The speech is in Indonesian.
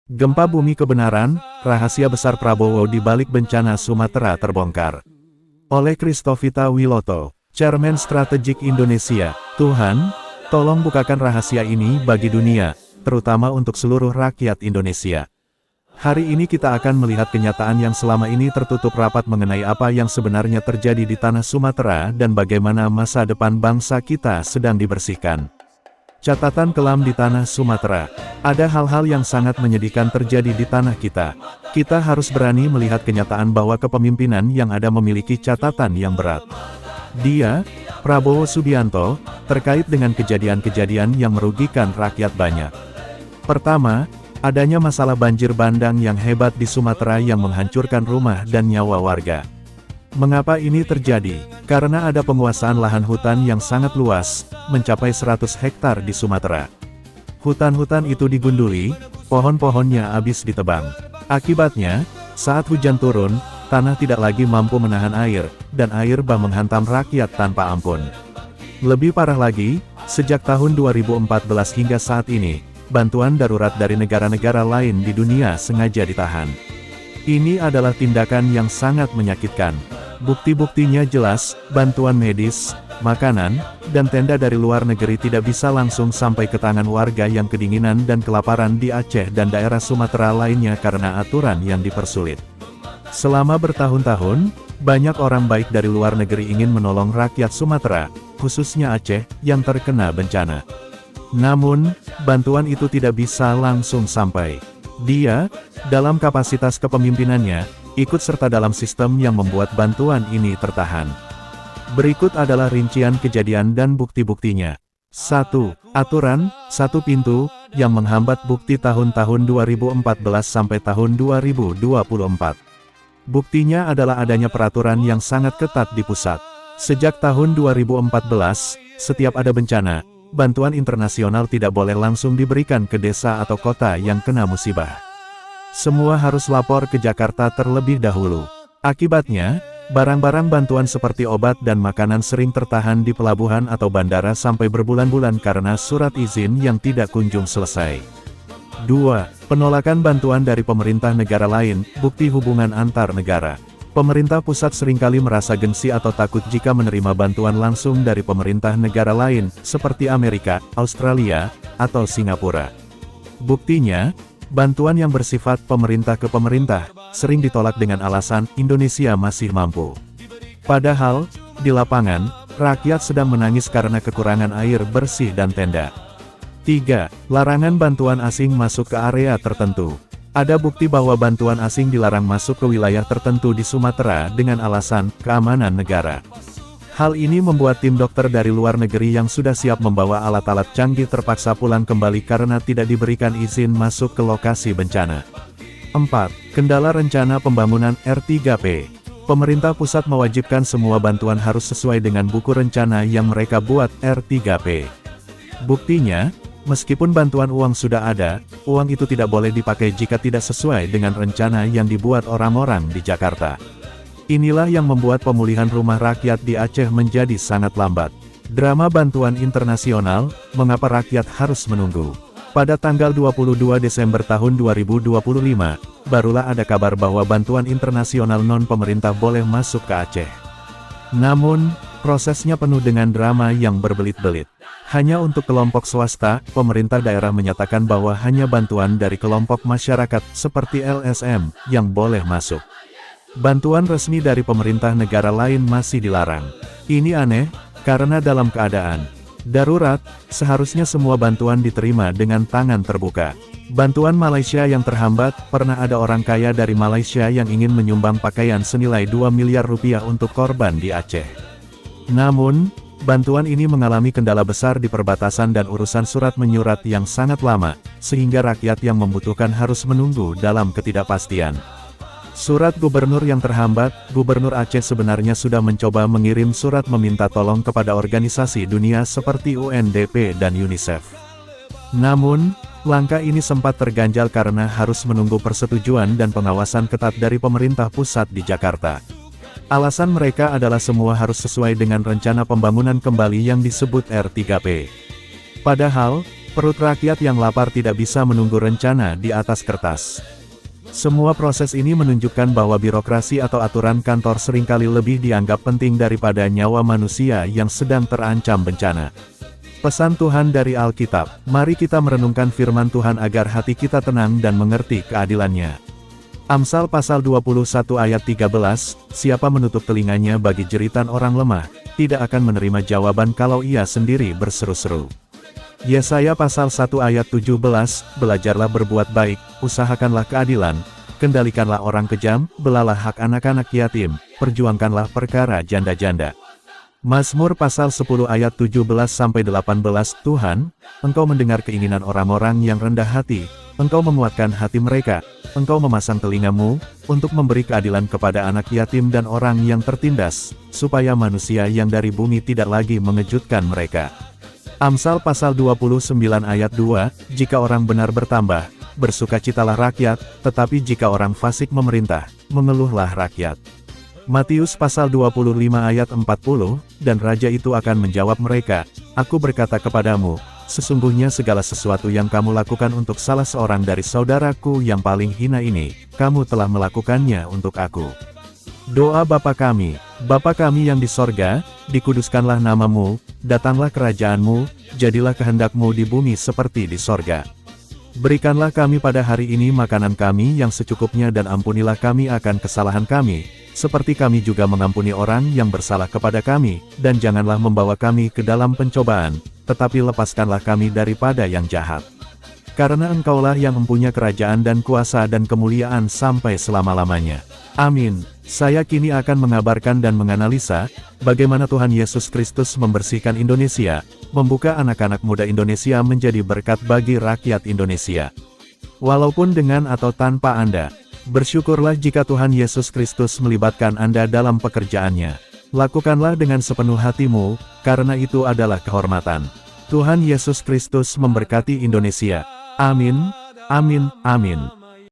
Gempa bumi kebenaran, rahasia besar Prabowo di balik bencana Sumatera terbongkar. Oleh Kristovita Wiloto, Chairman Strategik Indonesia. Tuhan, tolong bukakan rahasia ini bagi dunia, terutama untuk seluruh rakyat Indonesia. Hari ini kita akan melihat kenyataan yang selama ini tertutup rapat mengenai apa yang sebenarnya terjadi di tanah Sumatera dan bagaimana masa depan bangsa kita sedang dibersihkan. Catatan kelam di tanah Sumatera. Ada hal-hal yang sangat menyedihkan terjadi di tanah kita. Kita harus berani melihat kenyataan bahwa kepemimpinan yang ada memiliki catatan yang berat. Dia, Prabowo Subianto, terkait dengan kejadian-kejadian yang merugikan rakyat banyak. Pertama, adanya masalah banjir bandang yang hebat di Sumatera yang menghancurkan rumah dan nyawa warga. Mengapa ini terjadi? Karena ada penguasaan lahan hutan yang sangat luas, mencapai 100 hektar di Sumatera. Hutan-hutan itu digunduli, pohon-pohonnya habis ditebang. Akibatnya, saat hujan turun, tanah tidak lagi mampu menahan air, dan air bah menghantam rakyat tanpa ampun. Lebih parah lagi, sejak tahun 2014 hingga saat ini, bantuan darurat dari negara-negara lain di dunia sengaja ditahan. Ini adalah tindakan yang sangat menyakitkan. Bukti-buktinya jelas, bantuan medis, makanan, dan tenda dari luar negeri tidak bisa langsung sampai ke tangan warga yang kedinginan dan kelaparan di Aceh dan daerah Sumatera lainnya karena aturan yang dipersulit. Selama bertahun-tahun, banyak orang baik dari luar negeri ingin menolong rakyat Sumatera, khususnya Aceh, yang terkena bencana. Namun, bantuan itu tidak bisa langsung sampai. Dia, dalam kapasitas kepemimpinannya, ikut serta dalam sistem yang membuat bantuan ini tertahan. Berikut adalah rincian kejadian dan bukti-buktinya. 1. Aturan, satu pintu, yang menghambat bukti tahun-tahun 2014 sampai tahun 2024. Buktinya adalah adanya peraturan yang sangat ketat di pusat. Sejak tahun 2014, setiap ada bencana, bantuan internasional tidak boleh langsung diberikan ke desa atau kota yang kena musibah. Semua harus lapor ke Jakarta terlebih dahulu. Akibatnya, barang-barang bantuan seperti obat dan makanan sering tertahan di pelabuhan atau bandara sampai berbulan-bulan karena surat izin yang tidak kunjung selesai. 2. Penolakan bantuan dari pemerintah negara lain, bukti hubungan antar negara. Pemerintah pusat seringkali merasa gengsi atau takut jika menerima bantuan langsung dari pemerintah negara lain, seperti Amerika, Australia, atau Singapura. Buktinya, bantuan yang bersifat pemerintah ke pemerintah, sering ditolak dengan alasan Indonesia masih mampu. Padahal, di lapangan, rakyat sedang menangis karena kekurangan air bersih dan tenda. 3. Larangan bantuan asing masuk ke area tertentu. Ada bukti bahwa bantuan asing dilarang masuk ke wilayah tertentu di Sumatera dengan alasan keamanan negara. Hal ini membuat tim dokter dari luar negeri yang sudah siap membawa alat-alat canggih terpaksa pulang kembali karena tidak diberikan izin masuk ke lokasi bencana. 4. Kendala rencana pembangunan R3P. Pemerintah pusat mewajibkan semua bantuan harus sesuai dengan buku rencana yang mereka buat R3P. Buktinya, meskipun bantuan uang sudah ada, uang itu tidak boleh dipakai jika tidak sesuai dengan rencana yang dibuat orang-orang di Jakarta. Inilah yang membuat pemulihan rumah rakyat di Aceh menjadi sangat lambat. Drama bantuan internasional, mengapa rakyat harus menunggu? Pada tanggal 22 Desember tahun 2025, barulah ada kabar bahwa bantuan internasional non-pemerintah boleh masuk ke Aceh. Namun, prosesnya penuh dengan drama yang berbelit-belit. Hanya untuk kelompok swasta, pemerintah daerah menyatakan bahwa hanya bantuan dari kelompok masyarakat, seperti LSM, yang boleh masuk. Bantuan resmi dari pemerintah negara lain masih dilarang. Ini aneh, karena dalam keadaan darurat, seharusnya semua bantuan diterima dengan tangan terbuka. Bantuan Malaysia yang terhambat, pernah ada orang kaya dari Malaysia yang ingin menyumbang pakaian senilai 2 miliar rupiah untuk korban di Aceh. Namun, bantuan ini mengalami kendala besar di perbatasan dan urusan surat menyurat yang sangat lama, sehingga rakyat yang membutuhkan harus menunggu dalam ketidakpastian. Surat gubernur yang terhambat, Gubernur Aceh sebenarnya sudah mencoba mengirim surat meminta tolong kepada organisasi dunia seperti UNDP dan UNICEF. Namun, langkah ini sempat terganjal karena harus menunggu persetujuan dan pengawasan ketat dari pemerintah pusat di Jakarta. Alasan mereka adalah semua harus sesuai dengan rencana pembangunan kembali yang disebut R3P. Padahal, Perut rakyat yang lapar tidak bisa menunggu rencana di atas kertas. Semua proses ini menunjukkan bahwa birokrasi atau aturan kantor seringkali lebih dianggap penting daripada nyawa manusia yang sedang terancam bencana. Pesan Tuhan dari Alkitab, mari kita merenungkan firman Tuhan agar hati kita tenang dan mengerti keadilannya. Amsal pasal 21 ayat 13, siapa menutup telinganya bagi jeritan orang lemah, tidak akan menerima jawaban kalau ia sendiri berseru-seru. Yesaya pasal 1 ayat 17, belajarlah berbuat baik, usahakanlah keadilan, kendalikanlah orang kejam, belalah hak anak-anak yatim, perjuangkanlah perkara janda-janda. Mazmur pasal 10 ayat 17-18, Tuhan, Engkau mendengar keinginan orang-orang yang rendah hati, Engkau menguatkan hati mereka, Engkau memasang telingamu, untuk memberi keadilan kepada anak yatim dan orang yang tertindas, supaya manusia yang dari bumi tidak lagi mengejutkan mereka. Amsal pasal 29 ayat 2, jika orang benar bertambah, bersukacitalah rakyat, tetapi jika orang fasik memerintah, mengeluhlah rakyat. Matius pasal 25 ayat 40, dan raja itu akan menjawab mereka, aku berkata kepadamu, sesungguhnya segala sesuatu yang kamu lakukan untuk salah seorang dari saudaraku yang paling hina ini, kamu telah melakukannya untuk aku. Doa Bapa kami yang di sorga, dikuduskanlah namamu, datanglah kerajaanmu, jadilah kehendakmu di bumi seperti di sorga. Berikanlah kami pada hari ini makanan kami yang secukupnya dan ampunilah kami akan kesalahan kami, seperti kami juga mengampuni orang yang bersalah kepada kami, dan janganlah membawa kami ke dalam pencobaan, tetapi lepaskanlah kami daripada yang jahat. Karena Engkaulah yang mempunyai kerajaan dan kuasa dan kemuliaan sampai selama-lamanya. Amin. Saya kini akan mengabarkan dan menganalisa, bagaimana Tuhan Yesus Kristus membersihkan Indonesia, membuka anak-anak muda Indonesia menjadi berkat bagi rakyat Indonesia. Walaupun dengan atau tanpa Anda, bersyukurlah jika Tuhan Yesus Kristus melibatkan Anda dalam pekerjaannya. Lakukanlah dengan sepenuh hatimu, karena itu adalah kehormatan. Tuhan Yesus Kristus memberkati Indonesia. Amin, amin, amin.